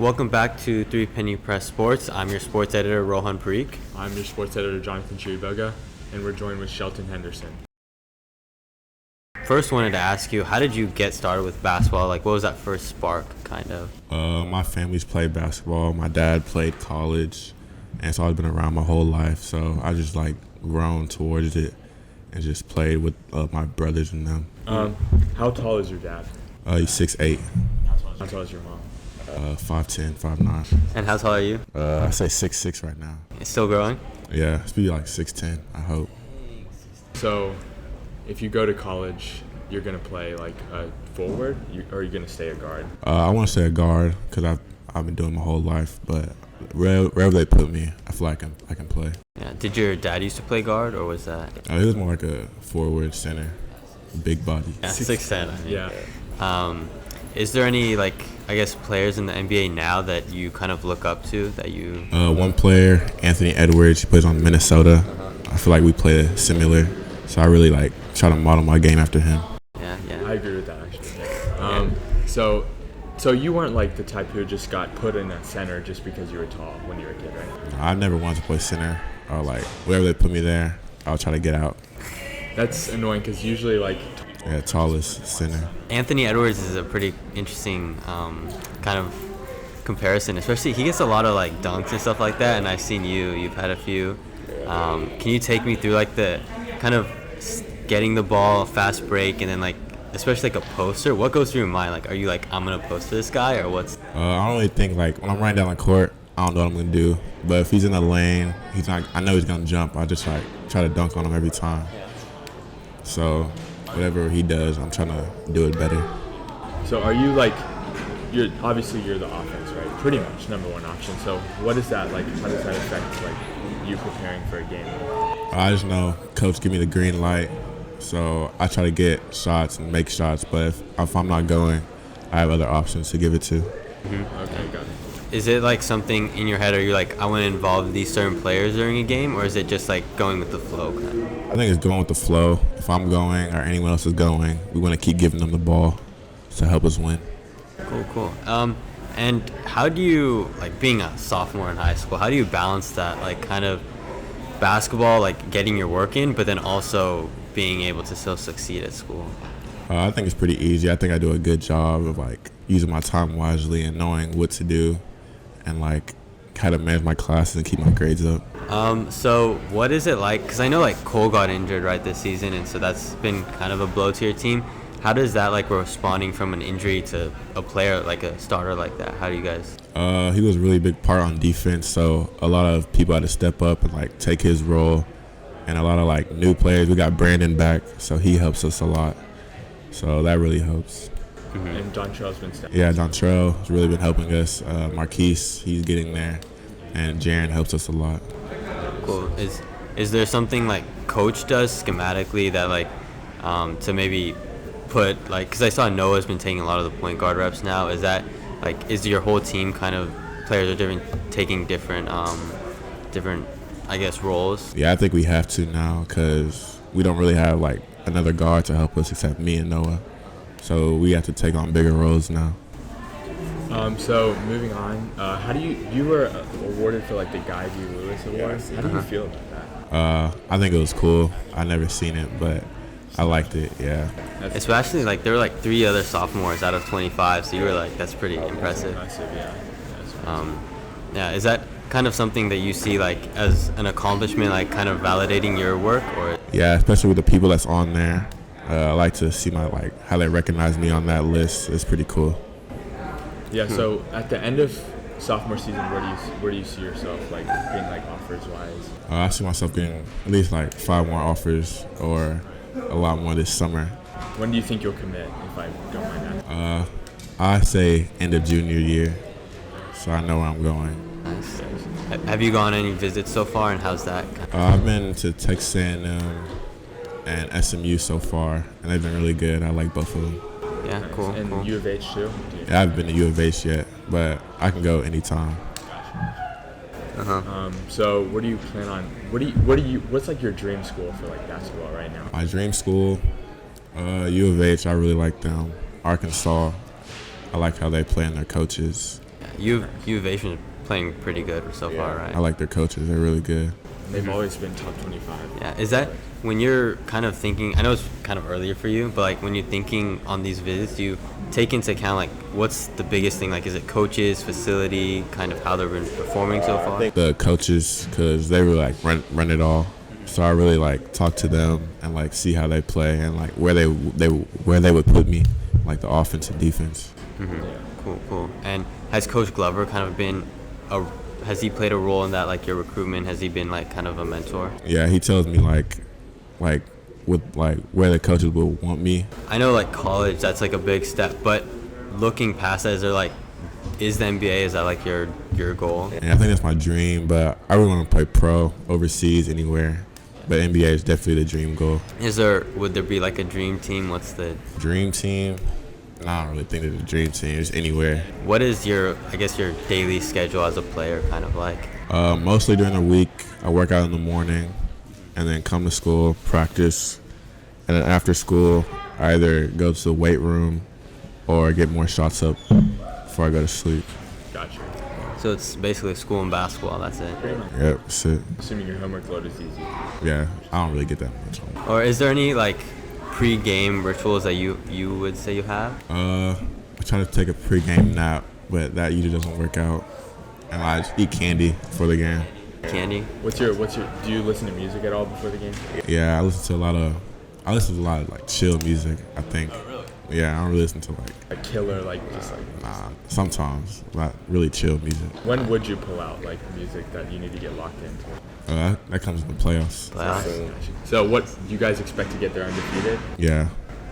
Welcome back to Three Penny Press Sports. I'm your sports editor, Rohan Parikh. I'm your sports editor, Jonathan Chiriboga, and we're joined with Shelton Henderson. First, wanted to ask you, how did you get started with basketball? Like, what was that first spark, kind of? My family's played basketball. My dad played college, and so I've been around my whole life. So I just grown towards it and just played with my brothers and them. How tall is your dad? He's 6'8". How tall is your mom? 5'10", 5'9". And how tall are you? I say 6'6" right now. It's still growing? Yeah, it's be like 6'10", I hope. So, if you go to college, you're gonna play like a forward, or are you gonna stay a guard? I want to stay a guard because I've been doing my whole life, but wherever they put me, I feel like I can play. Yeah. Did your dad used to play guard, or was that? He was more like a forward center, big body. Yeah, 6'10". Yeah. Is there any, players in the NBA now that you kind of look up to, that you... One player, Anthony Edwards, he plays on Minnesota. I feel like we play similar, so I really try to model my game after him. Yeah. I agree with that, actually. So you weren't like the type who just got put in a center just because you were tall when you were a kid, right? I never wanted to play center, or wherever they put me there, I'll try to get out. That's annoying because usually tallest center. Anthony Edwards is a pretty interesting kind of comparison, especially he gets a lot of dunks and stuff like that, and I've seen you've had a few. Can you take me through the kind of getting the ball, fast break, and then especially a poster? What goes through your mind? Are you I'm gonna post this guy, or what's? I don't really think when I'm running down the court, I don't know what I'm gonna do. But if he's in the lane, I know he's gonna jump. I just try to dunk on him every time. So whatever he does, I'm trying to do it better. So are you you're the offense, right? Pretty much number one option. So what is that like? How does that affect you preparing for a game? I just know coach give me the green light, so I try to get shots and make shots. But if I'm not going, I have other options to give it to. Mm-hmm. Okay, got it. Is it something in your head? Are you I want to involve these certain players during a game, or is it just going with the flow? I think it's going with the flow. If I'm going or anyone else is going, we want to keep giving them the ball to help us win. Cool. And how do you, being a sophomore in high school, how do you balance that, kind of basketball, getting your work in, but then also being able to still succeed at school? I think it's pretty easy. I think I do a good job of using my time wisely and knowing what to do, and how to manage my classes and keep my grades up. So what is it like? Because I know Cole got injured right this season, and so that's been kind of a blow to your team. How does that responding from an injury to a player a starter like that? How do you guys? He was a really big part on defense, so a lot of people had to step up and take his role, and a lot of new players. We got Brandon back, so he helps us a lot. So that really helps. Mm-hmm. And Dontrell's been stepping. Yeah, Dontrell has really been helping us. Marquise, he's getting there, and Jaren helps us a lot. Cool. Is there something coach does schematically that to maybe put because I saw Noah's been taking a lot of the point guard reps now. Is that is your whole team kind of players are taking different roles? Yeah, I think we have to now because we don't really have another guard to help us except me and Noah. So we have to take on bigger roles now. So moving on, how do you were awarded for the Guy V. Lewis Award? How do you feel about that? I think it was cool. I never seen it, but I liked it. Yeah. Especially there were 3 other sophomores out of 25, so you were that's pretty impressive. Yeah. Yeah. Is that kind of something that you see as an accomplishment, kind of validating your work, or? Yeah, especially with the people that's on there. I like to see my how they recognize me on that list. It's pretty cool. Yeah. So at the end of sophomore season, where do you see yourself being offers wise? I see myself getting at least 5 more offers or a lot more this summer. When do you think you'll commit, if I don't mind asking? I say end of junior year, so I know where I'm going. Nice. Have you gone any visits so far, and how's that? I've been to Texas A&M and SMU so far, and they've been really good. I like both of them. Yeah, nice. Cool. And U of H too? Yeah, I haven't been to U of H yet, but I can go anytime. So what do you plan on? What's your dream school for basketball right now? My dream school, U of H. I really like them. Arkansas, I like how they play and their coaches. U of H is playing pretty good so far, right? I like their coaches. They're really good. They've always been top 25. Yeah, is that when you're kind of thinking, I know it's kind of earlier for you, but like when you're thinking on these visits, do you take into account like what's the biggest thing? Like is it coaches, facility, kind of how they've been performing so far? I think the coaches, because they really like run it all. So I really like talk to them and like see how they play and like where they would put me, like the offense and defense. Cool. And has Coach Glover kind of been has he played a role in that, like your recruitment? Has he been like kind of a mentor? Yeah, he tells me like with like where the coaches will want me. I know like college, that's like a big step, but looking past that, is the NBA, is that like your goal? And I think that's my dream, but I really want to play pro overseas anywhere. But NBA is definitely the dream goal. Would there be like a dream team? What's the dream team? I don't really think there's a dream team. It's anywhere. What is your daily schedule as a player kind of like? Mostly during the week, I work out in the morning, and then come to school, practice, and then after school, I either go to the weight room or get more shots up before I go to sleep. Gotcha. So it's basically school and basketball. That's it. Yep, that's it. Assuming your homework load is easy. Yeah, I don't really get that much homework. Or is there any like pre-game rituals that you would say you have? I try to take a pre-game nap, but that usually doesn't work out. And I just eat candy for the game. Candy? What's your do you listen to music at all before the game? Yeah, I listen to a lot of like chill music, I think. Oh, really? Yeah, I don't really listen to like A killer, like just like. nah, sometimes not really chill music. When would you pull out like music that you need to get locked into? That comes in the playoffs. So what you guys expect to get there undefeated? Yeah.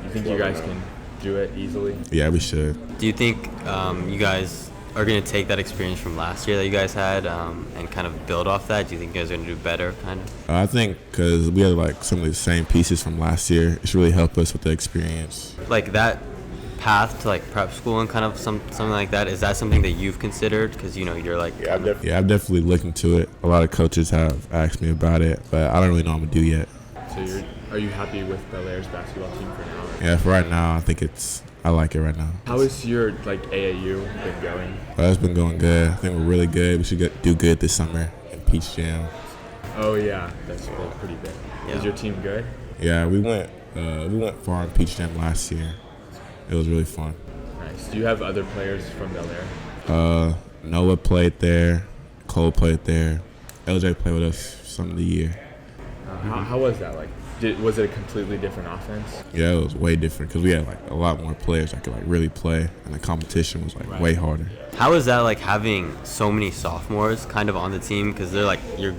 You think you guys can do it easily? Yeah, we should. Do you think you guys are going to take that experience from last year that you guys had and kind of build off that? Do you think you guys are going to do better, kind of? I think because we had like some of the same pieces from last year, it should really help us with the experience. Like that path to like prep school and kind of something like that, is that something that you've considered? Because you're like I've definitely looked into it. A lot of coaches have asked me about it, but I don't really know what I'm gonna do yet. So are you happy with Bel-Air's basketball team for now? Yeah, for right now, I think I like it right now. How has your like AAU been going? It's been going good. I think we're really good. We should do good this summer in Peach Jam. Oh yeah, that's pretty big. Yeah. Is your team good? Yeah, we went far in Peach Jam last year. It was really fun. Nice. Do you have other players from Bel-Air? Noah played there. Cole played there. LJ played with us some of the year. How was that like? Was it a completely different offense? Yeah, it was way different because we had like a lot more players that could like really play, and the competition was like way harder. How is that like having so many sophomores kind of on the team? Because they're like you're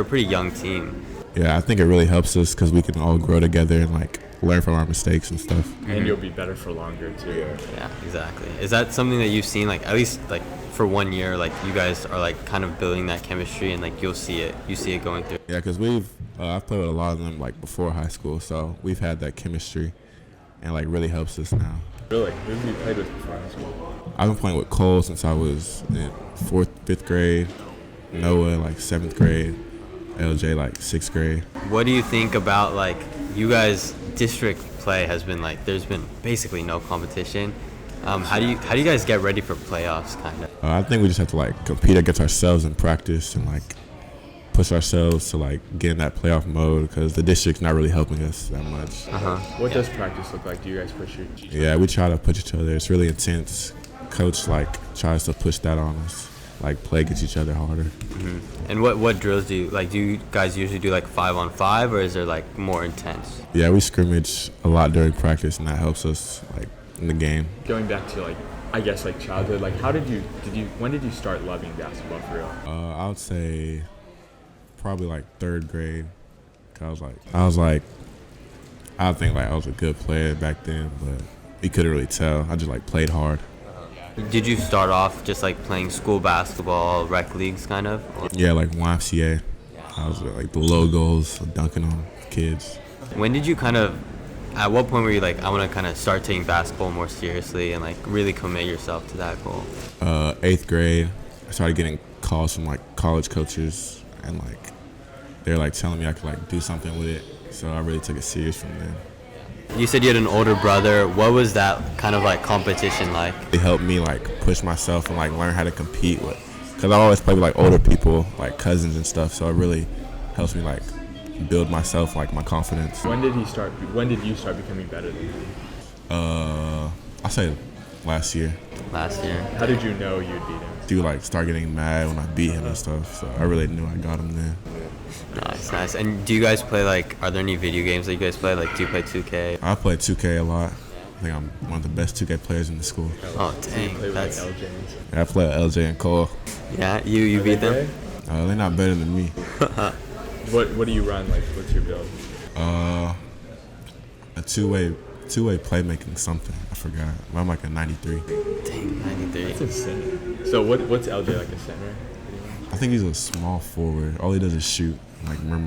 a pretty young team. Yeah, I think it really helps us because we can all grow together and like learn from our mistakes and stuff. And you'll be better for longer too. Yeah, exactly. Is that something that you've seen, like at least like for 1 year, like you guys are like kind of building that chemistry and like you see it going through? Yeah, because I've played with a lot of them like before high school, so we've had that chemistry and like really helps us now. Really? Who have you played with before high school? I've been playing with Cole since I was in 5th grade, Noah like 7th grade, LJ like 6th grade. What do you think about like you guys? District play has been like there's been basically no competition. How do you guys get ready for playoffs, kind of? I think we just have to like compete against ourselves in practice and like push ourselves to like get in that playoff mode because the district's not really helping us that much. What does practice look like? Do you guys push each other? Yeah, we try to push each other. It's really intense. Coach like tries to push that on us, like play against each other harder. And what drills do you guys usually do, like 5-on-5, or is there like more intense? Yeah, we scrimmage a lot during practice, and that helps us like in the game. Going back to like I guess like childhood, like when did you start loving basketball for real? I would say probably like 3rd grade. I think like I was a good player back then, but you couldn't really tell. I just like played hard. Did you start off just like playing school basketball, rec leagues kind of? Or? Yeah, like YMCA. I was like the logos, dunking on kids. When did you at what point were you like, I want to kind of start taking basketball more seriously and like really commit yourself to that goal? 8th grade, I started getting calls from like college coaches, and like they're like telling me I could like do something with it. So I really took it serious from then. You said you had an older brother. What was that kind of like competition like? It helped me like push myself and like learn how to compete with, because I always play with like older people, like cousins and stuff. So it really helps me like build myself, like my confidence. When did you start becoming better than him? I say last year. Last year. How did you know you'd beat him? Do like start getting mad when I beat him and stuff. So I really knew I got him then. Nice. And do you guys play like? Are there any video games that you guys play? Like, do you play 2K? I play 2K a lot. I think I'm one of the best 2K players in the school. Oh Do you dang, play with that's like LJ and stuff? Yeah, I play with LJ and Cole. yeah. You beat them. They're not better than me. What do you run? Like, what's your build? A two-way playmaking something. I forgot. I'm like a 93. Dang, 93. That's insane. So what's LJ, like a center? I think he's a small forward. All he does is shoot, like rim.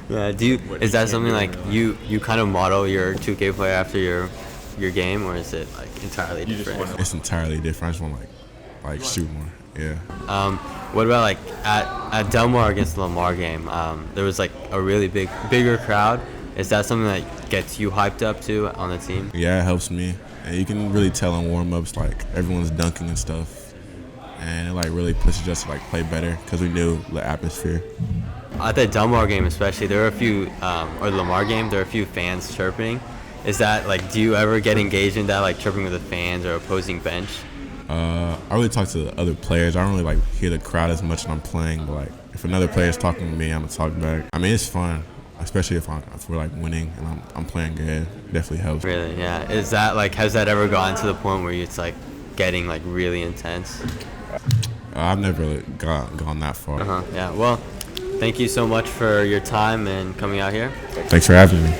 Yeah. What, Is you that can't something do like it you kind of model your 2K play after your game, or is it like entirely You just different? wanna- It's entirely different. I just want to like shoot more. Yeah. What about like at Delmar against the Lamar game? There was like a really bigger crowd. Is that something that gets you hyped up too on the team? Yeah, it helps me. And you can really tell in warm-ups, like everyone's dunking and stuff, and it like really pushes us to like play better because we knew the atmosphere. At the Delmar game especially, there were a few, or the Lamar game, there were a few fans chirping. Is that like, do you ever get engaged in that, like chirping with the fans or opposing bench? I really talk to the other players. I don't really like hear the crowd as much when I'm playing, but like if another player's talking to me, I'm gonna talk back. I mean, it's fun, especially if we're like winning and I'm playing good. It definitely helps. Really, yeah. Is that like, has that ever gotten to the point where it's like getting like really intense? I've never really gone that far. Yeah. Well, thank you so much for your time and coming out here. Thanks for having me.